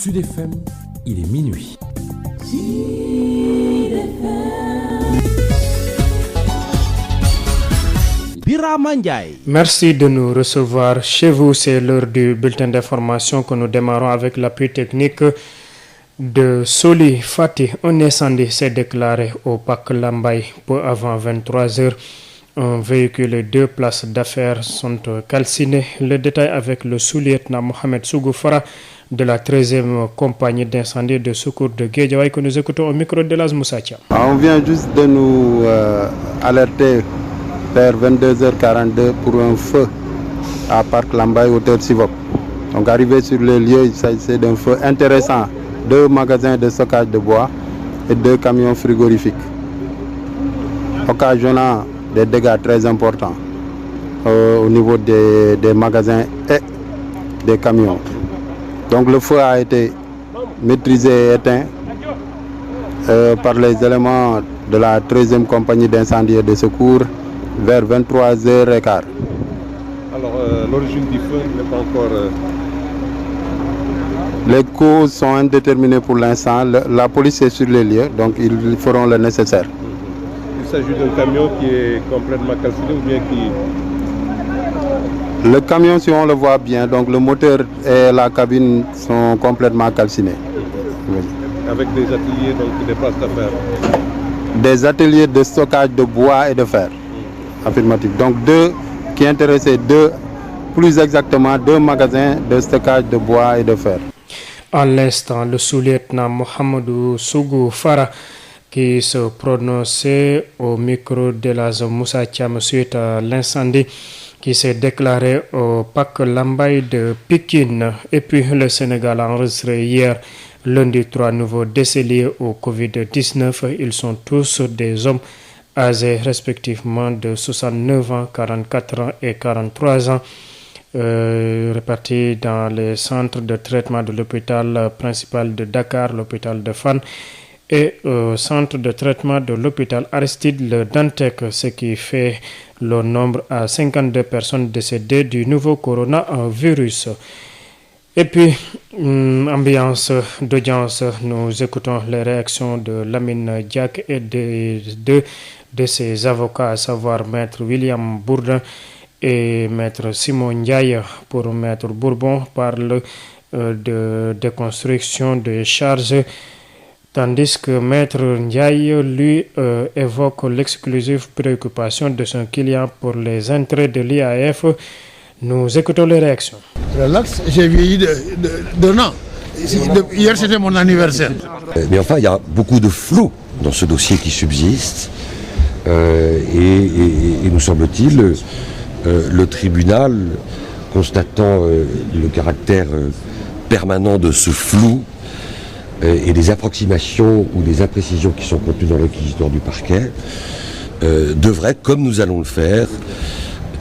Sud FM, il est minuit. Birama Ndiaye. Merci de nous recevoir chez vous. C'est l'heure du bulletin d'information que nous démarrons avec l'appui technique de Soli Fati. Un incendie s'est déclaré au parc Lambaye peu avant 23h. Un véhicule et 2 places d'affaires sont calcinés. Le détail avec le sous-lieutenant Mohamed Sougoufara de la 13e compagnie d'incendie de secours de Guédiawaye que nous écoutons au micro de Laz Moussatia. On vient juste de nous alerter vers 22h42 pour un feu à Parc Lambaye, hauteur Sivop. Donc arrivé sur le lieu, il s'agissait d'un feu intéressant. 2 magasins de stockage de bois et 2 camions frigorifiques, occasionnant des dégâts très importants au niveau des magasins et des camions. Donc le feu a été maîtrisé et éteint par les éléments de la 13e compagnie d'incendie et de secours vers 23h15. Alors l'origine du feu n'est pas encore... Les causes sont indéterminées pour l'instant. La police est sur les lieux, donc ils feront le nécessaire. Il s'agit d'un camion qui est complètement calciné ou bien qui... Le camion, si on le voit bien, donc le moteur et la cabine sont complètement calcinés. Oui. Avec des ateliers, donc des places d'affaires. Des ateliers de stockage de bois et de fer. Affirmatif. Donc qui intéressaient plus exactement 2 magasins de stockage de bois et de fer. À l'instant, le sous-lieutenant Mohamedou Sougou Farah qui se prononçait au micro de la Moussa Thiam suite à l'incendie qui s'est déclaré au parc Lambaye de Pikine. Et puis le Sénégal a enregistré hier lundi 3 nouveaux décès liés au Covid-19. Ils sont tous des hommes âgés respectivement de 69 ans, 44 ans et 43 ans. Répartis dans les centres de traitement de l'hôpital principal de Dakar, l'hôpital de Fann et centre de traitement de l'hôpital Aristide Le Dantec, ce qui fait le nombre à 52 personnes décédées du nouveau coronavirus. Et puis, ambiance d'audience, nous écoutons les réactions de Lamine Diack et de ses avocats, à savoir Maître William Bourdin et Maître Simon Ndiaye. Pour Maître Bourbon parle de déconstruction des charges, tandis que Maître Ndiaye, lui, évoque l'exclusive préoccupation de son client pour les entrées de l'IAF. Nous écoutons les réactions. Relax, j'ai vieilli d'un an. Hier, c'était mon anniversaire. Mais enfin, il y a beaucoup de flou dans ce dossier qui subsiste. Et nous semble-t-il, le tribunal, constatant le caractère permanent de ce flou et des approximations ou des imprécisions qui sont contenues dans le réquisitoire du parquet, devrait, comme nous allons le faire,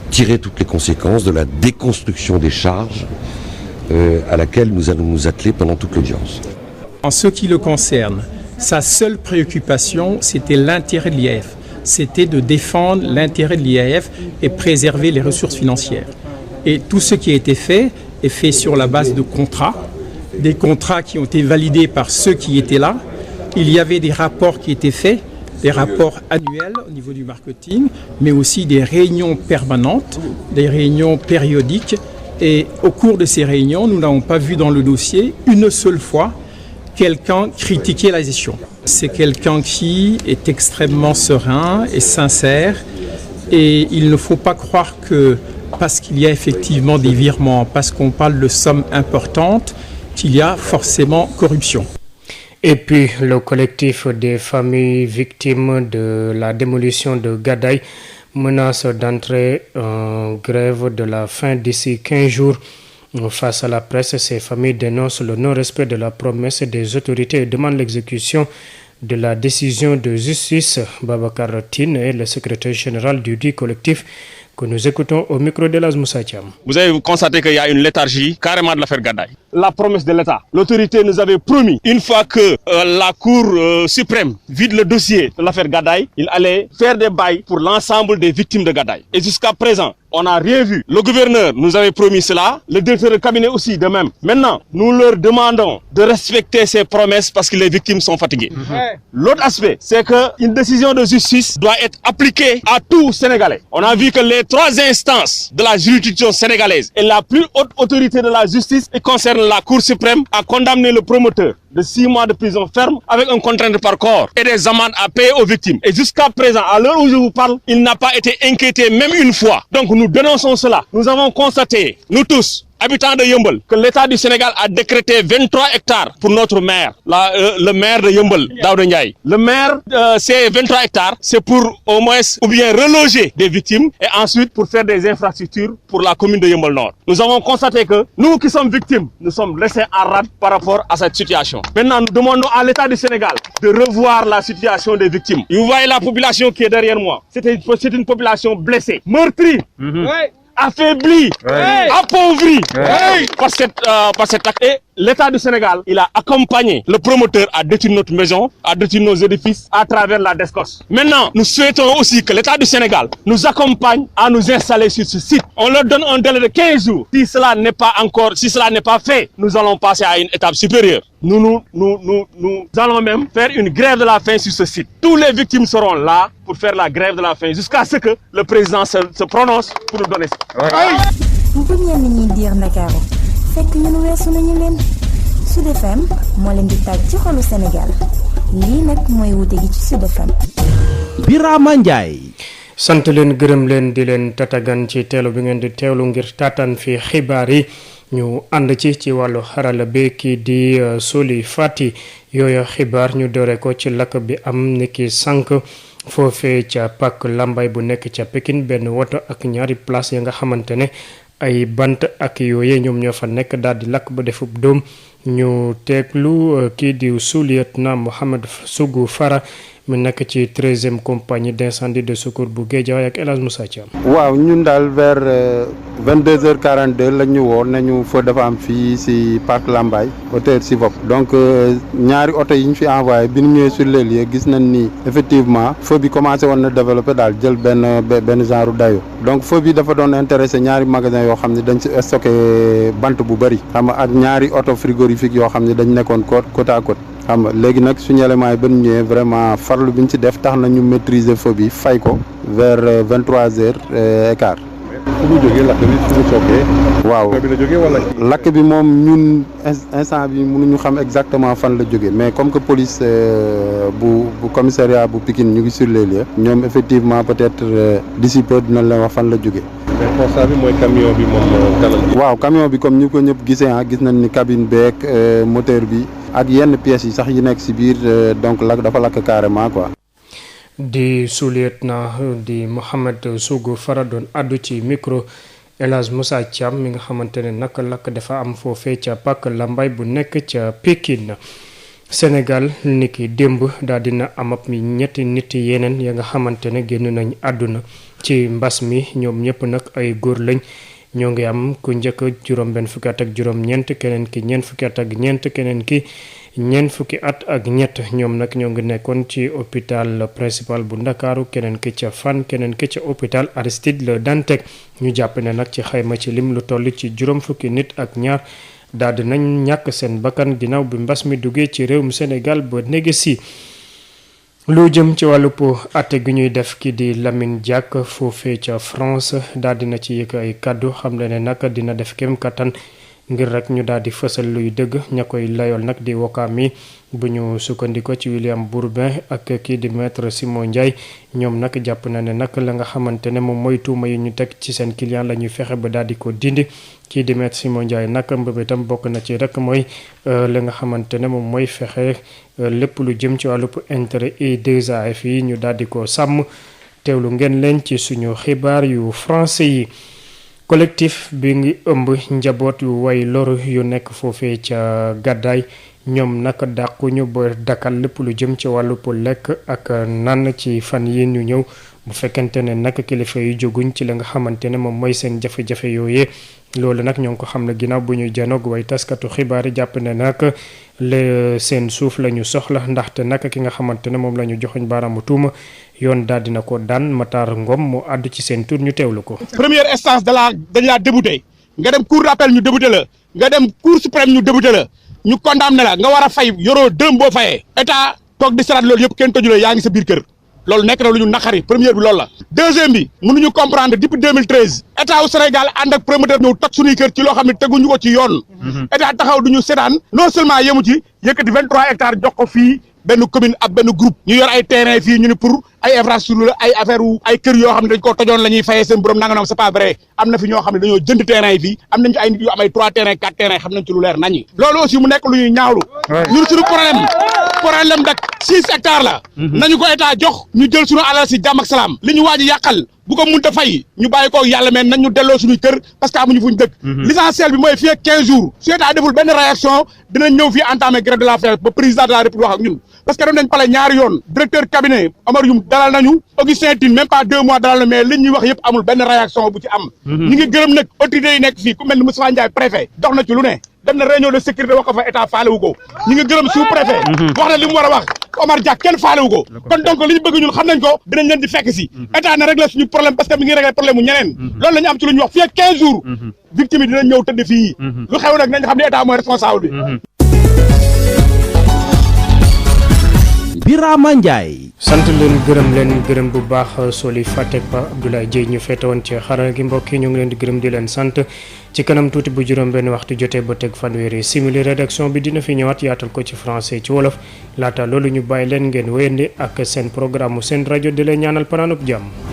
tirer toutes les conséquences de la déconstruction des charges à laquelle nous allons nous atteler pendant toute l'audience. En ce qui le concerne, sa seule préoccupation, c'était l'intérêt de l'IAF. C'était de défendre l'intérêt de l'IAF et préserver les ressources financières. Et tout ce qui a été fait est fait sur la base de contrats, des contrats qui ont été validés par ceux qui étaient là. Il y avait des rapports qui étaient faits, des rapports annuels au niveau du marketing, mais aussi des réunions permanentes, des réunions périodiques. Et au cours de ces réunions, nous n'avons pas vu dans le dossier une seule fois quelqu'un critiquer la gestion. C'est quelqu'un qui est extrêmement serein et sincère, et il ne faut pas croire que parce qu'il y a effectivement des virements, parce qu'on parle de sommes importantes, qu'il y a forcément corruption. Et puis le collectif des familles victimes de la démolition de Gadaye menace d'entrer en grève de la faim d'ici 15 jours. Face à la presse, ces familles dénoncent le non-respect de la promesse des autorités et demandent l'exécution de la décision de justice. Babacar Tine est le secrétaire général du dit collectif que nous écoutons au micro de Elhadji Moussa Thiam. Vous avez constaté qu'il y a une léthargie carrément de l'affaire Gadaye. La promesse de l'État. L'autorité nous avait promis, une fois que la Cour suprême vide le dossier de l'affaire Gadaye, il allait faire des bails pour l'ensemble des victimes de Gadaye. Et jusqu'à présent, on n'a rien vu. Le gouverneur nous avait promis cela, le directeur de cabinet aussi de même. Maintenant, nous leur demandons de respecter ces promesses parce que les victimes sont fatiguées. L'autre aspect, c'est qu'une décision de justice doit être appliquée à tout Sénégalais. On a vu que les 3 instances de la juridiction sénégalaise et la plus haute autorité de la justice, qui concerne la Cour suprême, a condamné le promoteur de 6 mois de prison ferme avec un contrainte par corps et des amendes à payer aux victimes. Et jusqu'à présent, à l'heure où je vous parle, il n'a pas été inquiété même une fois. Donc nous dénonçons cela. Nous avons constaté, nous tous, habitants de Yeumbeul, que l'État du Sénégal a décrété 23 hectares pour notre maire, le maire de Yeumbeul, Daouda Ndiaye. Le maire, ces 23 hectares, c'est pour au moins ou bien reloger des victimes et ensuite pour faire des infrastructures pour la commune de Yeumbeul Nord. Nous avons constaté que nous qui sommes victimes, nous sommes laissés en rade par rapport à cette situation. Maintenant, nous demandons à l'État du Sénégal de revoir la situation des victimes. Et vous voyez la population qui est derrière moi. C'est une population blessée, meurtrie. Affaibli, appauvri par cet acte. Et l'État du Sénégal, il a accompagné le promoteur à détruire notre maison, à détruire nos édifices à travers la DSCOS. Maintenant, nous souhaitons aussi que l'État du Sénégal nous accompagne à nous installer sur ce site. On leur donne un délai de 15 jours. Si cela n'est pas fait, nous allons passer à une étape supérieure. Nous allons même faire une grève de la faim sur ce site. Tous les victimes seront là pour faire la grève de la faim jusqu'à ce que le président se prononce pour nous donner ça. bu ñenn ñi diir Ndakaaru fekk ñun weesu nañu leen Sud FM moo leen di tàj ci xolu Sénégal lii nag mooy wute gi ci Sud FM. Birama Ndiaye. sant leen gërëm leen di leen tatagan ci teelu bi ngeen di teewlu ngir taataan fi xibaar yi ñu ànd ci wàllu xarala bi kii di Soli Fati yooyu xibaar ñu doore ko ci lakk bi am niki sànq foofee ca Pàkk Lambaay bu nekk ca Pikine benn woto ak ñaari place ya nga xamante ne ay bant ak yooye ñoom ñoo fa nekk daal di lakk ba defub doom ñu teeglu kii di sous-lieutenant Mohamed Sougou Fara mu nekk ci 13e compagnie d'incendie de secours bu Guédiawaye ak Elhadji Moussa Thiam. waaw ñun daal vers 22h42 lañ ñu woo nañu feu dafa am fii si Pàkk Lambaay hauteur Sivop donc ñaari oto yi ñu fi envoyé bi ñu ñëwee sur les lieux gis nañ ni effectivement feu bi commencé woon na développé daal jël benn genre dayo donc feu bi dafa doon intéressé ñaari magasin yoo xam ne dañ si stocké bant bu bëri xam nga ak ñaari oto frigorifique yoo xam ne dañ nekkoon côte à côte xam nga léegi nag suñu élément yi ba ñu ñëwee vraiment farlu bi ñu ci def tax na ñu maîtriser feu bi fay ko vers 23h15. fu mu jógee lakk bi fu mu sookee. waaw bi la jógee wala. lakk bi moom ñun instant bi mënuñu xam exactement fan la jógee mais comme que police bu commissariat bu Pikine ñu ngi sur les lieux ñoom effectivement peut-être d'ici peu dinañ leen wax fan la jógee. mais constat bi mooy camion bi moom kanam bi. waaw camion bi comme ñu ko ñëpp gisee gis nañ ni cabine beeg moteur bi ak yenn pièces yi sax yi nekk ci biir donc lakk dafa lakk carrément quoi. di sous-lieutenant di Mohamed Sougou Fara doon addu ci micro Elhadji Moussa Thiam mi nga xamante ne nag lakk dafa am foofee ca Pàkk Lambaay bu nekk ca Pikine. Sénégal niki démb daal dina am ab ñetti nit yeneen ya nga xamante ne génn nañ àdduna ci mbas mi ñoom ñëpp nag ay góor lañ ñoo ngi am ku njëkk juróom-benn fukki at ak juróom-ñeent keneen ki ñeent fukki at ak ñeent keneen ki ñeent fukki at ak ñett ñoom nag ñoo ngi nekkoon ci hôpital principal bu Ndakaaru keneen ki ca Fann keneen ki ca hôpital Aristide Le Dantec ñu jàpp ne nag ci xayma ci lim lu toll ci juróom fukki nit ak ñaar daal di nañ ñàkk seen bakkan ginnaaw bi mbas mi duggee ci réewum Sénégal ba négesi lu jëm ci wàllub àtte gi ñuy def ki di Lamine Diack foofee ca France daal dina ci yëkk ay kàddu xam ne nag dina def kem kattan ngir rek ñu daal di fësal luy dëgg ña koy layool nag di wokkaam yi bu ñu sukkandiko ci William Bourbin ak kii di maître Simon Ndiaye ñoom nag jàpp na ne nag la nga xamante ne moom mooy tuuma yi ñu teg ci seen client la ñuy fexe ba daal di ko dindi kii di maître Simon Ndiaye nag mbëbëtam bokk na ci rek mooy la nga xamante ne moom mooy fexe lépp lu jëm ci wàllub intérêt I2AF yi ñu daal di ko sàmm teewlu ngeen leen ci suñu xibaar yu français yi. collectif bi ngi ëmb njaboot yu way loru yu nekk foofee ca gàddaay ñoom nag dàquñu ba dakkal lépp lu jëm ci wàllu lekk ak naan ci fan yi ñu ñëw bu fekkente ne nag kilifa yu jóguñ ci la nga xamante ne moom mooy seen jafe-jafe yooyee loolu nag ñoo ngi ko xam ne ginnaaw bu ñuy janoog way taskatu xibaar yi jàpp ne nag seen suuf la ñu soxla ndaxte nag ki nga xamante ne moom la ñu joxoñ baaraamu tuuma yoon daal dina ko daan Matar Ngom mu àddu ci seen tur ñu teewlu ko. première instance dañ laa débouté nga dem cour d'appel ñu débouté la nga dem cour suprême ñu débouté la ñu condamné la nga war a fay yoroo dërëm boo fayee état toog di saraat loolu yëpp kenn tëju la yaa ngi sa biir kër loolu nekk na lu ñu naqari première bi loolu la. deuxième bi mënuñu comprendre depuis 2013 état wu Sénégal ànd ak promoteur ñëw toj suñuy kër ci loo xam ne teguñu ko ci yoon. état taxaw duñu seetaan non seulement yemu ci yëkkati 23 hectares jox ko fii benn commune ak benn groupe ñu yor ay terrain fii ñu ni pour ay infrastructure ay affaire ay kër yoo xam ne dañ ko tojoon la ñuy fayee seen borom nanga noom c'est pas vrai am na fi ñoo xam ne dañoo jënd terrain yi fii am nañ ci ay nit yu am ay 3 terrain 4 terrain xam nañ ci lu leer nañi loolu aussi mu nekk lu ñuy ñaawlu ñun suñu problème dak 6 hectares la nañu ko état jox ñu jël suñu alal si jàmm ak salaam li ñu waaj a yàqal bu ko mënta fay ñu bàyyi ko yàlla mais nañ ñu delloo suñuy kër parce que amuñu fuñ dëkk l'essentiel bi mooy fii ak 15 jours su état deful benn réaction dinañ ñëw fii entamé grève de la faim ba président de la république wax ak ñun parce que dem nañ pale ñaari yoon directeur cabinet Omar Youm dalal nañu Augustin Tine même pas 2 mois dalal na mais li ñuy wax yëpp amul benn réaction bu ci am ñu ngi gërëm nag autorités yi nekk fii ku mel ni Moustapha Ndiaye préfet dox na ci lu ne dem na réunion de sécurité wax ko fa état faale wu ko ñu ngi gërëm sous préfet wax na li mu war a wax Omar Dia kenn faale wu ko kon donc li ñu bëgg ñun xam nañ ko dinañ leen di fekk si état na régler suñu problème parce que mi ngi régler problème mu ñeneen loolu la ñu am ci lu ñu wax fii ak 15 jours victime yi dinañ ñëw tëdd fii lu xew nag nañ xam ne état mooy responsable bi Birama Ndiaye. sant leen gërëm bu baax Soli Fatek Ba Abdoulaye Dieye ñu feete woon ci xarala gi mbokk yi ñu ngi leen di gërëm di leen sant ci kanam tuuti bu juróom benn waxtu jotee ba teg fanweeri simili rédaction bi dina fi ñëwaat yaatal ko ci français ci wolof laata loolu ñu bàyyi leen ngeen wéyandi ak seen programme seen rajo di leen ñaanal panaanub jàmm.